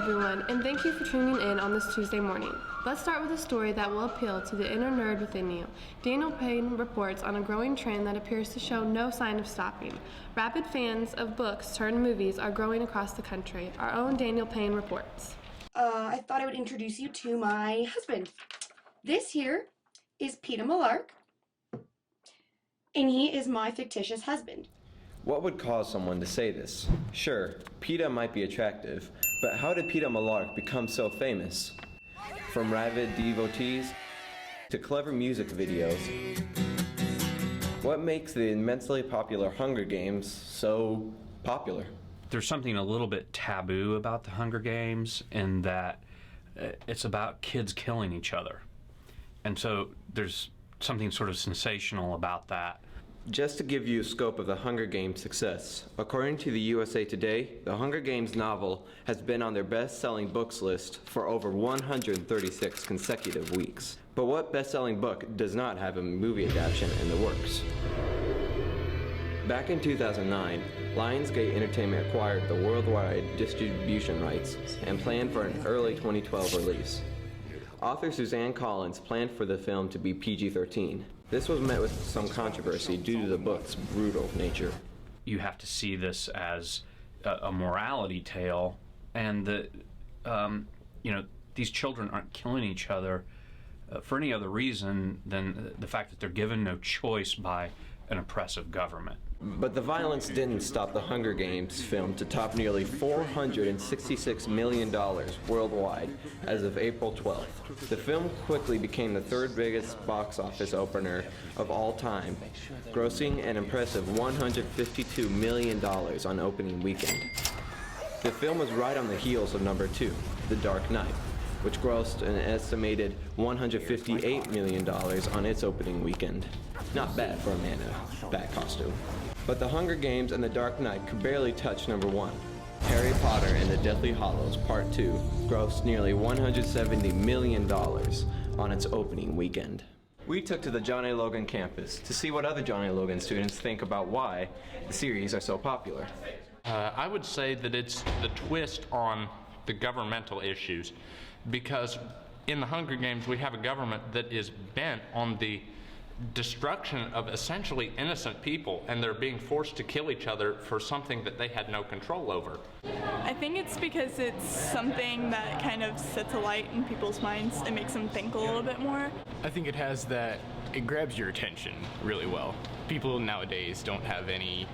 everyone, and thank you for tuning in on this Tuesday morning. Let's start with a story that will appeal to the inner nerd within you. Daniel Payne reports on a growing trend that appears to show no sign of stopping. Rabid fans of books turned movies are growing across the country. Our own Daniel Payne reports. I thought I would introduce you to my husband. This here is Peter Malark, and he is my fictitious husband. What would cause someone to say this? Sure, PETA might be attractive, but how did Peter Malark become so famous? From rabid devotees to clever music videos, what makes the immensely popular Hunger Games so popular? There's something a little bit taboo about the Hunger Games in that it's about kids killing each other. And so there's something sort of sensational about that. Just to give you a scope of the Hunger Games' success, according to the USA Today, the Hunger Games novel has been on their best-selling books list for over 136 consecutive weeks. But what best-selling book does not have a movie adaptation in the works? Back in 2009, Lionsgate Entertainment acquired the worldwide distribution rights and planned for an early 2012 release. Author Suzanne Collins planned for the film to be PG-13. This was met with some controversy due to the book's brutal nature. You have to see this as a morality tale, and that these children aren't killing each other for any other reason than the fact that they're given no choice by an oppressive government. But the violence didn't stop the Hunger Games film to top nearly $466 million worldwide as of April 12th. The film quickly became the third biggest box office opener of all time, grossing an impressive $152 million on opening weekend. The film was right on the heels of number 2, The Dark Knight, which grossed an estimated $158 million on its opening weekend. Not bad for a man in a bad costume. But The Hunger Games and The Dark Knight could barely touch number 1. Harry Potter and the Deathly Hallows Part 2 grossed nearly $170 million on its opening weekend. We took to the John A. Logan campus to see what other John A. Logan students think about why the series are so popular. I would say that it's the twist on the governmental issues, because in the Hunger Games we have a government that is bent on the destruction of essentially innocent people, and they're being forced to kill each other for something that they had no control over. I think it's because it's something that kind of sets a light in people's minds and makes them think a little bit more. I think it has that, it grabs your attention really well. People nowadays don't have any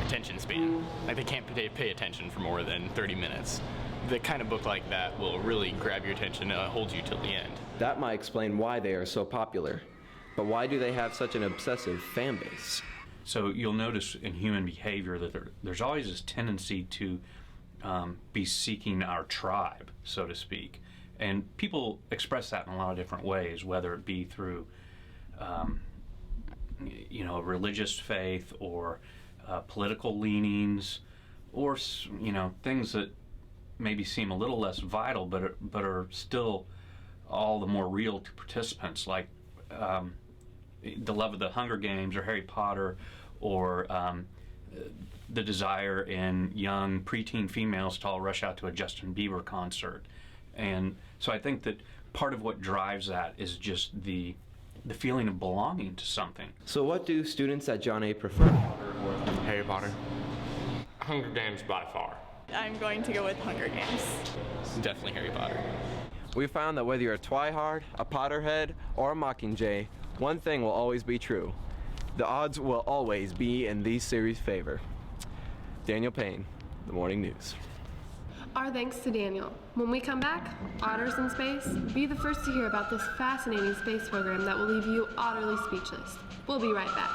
attention span. Like, they can't pay attention for more than 30 minutes. The kind of book like that will really grab your attention and hold you till the end. That might explain why they are so popular. But why do they have such an obsessive fan base? So you'll notice in human behavior that there's always this tendency to be seeking our tribe, so to speak. And people express that in a lot of different ways, whether it be through religious faith or political leanings, or things that maybe seem a little less vital but are still all the more real to participants, like the love of the Hunger Games or Harry Potter, or the desire in young preteen females to all rush out to a Justin Bieber concert. And so I think that part of what drives that is just the feeling of belonging to something. So what do students at John A. prefer? Harry Potter. Hunger Games by far. I'm going to go with Hunger Games. Definitely Harry Potter. We found that whether you're a Twihard, a Potterhead, or a Mockingjay, one thing will always be true. The odds will always be in these series' favor. Daniel Payne, The Morning News. Our thanks to Daniel. When we come back, Otters in Space, be the first to hear about this fascinating space program that will leave you utterly speechless. We'll be right back.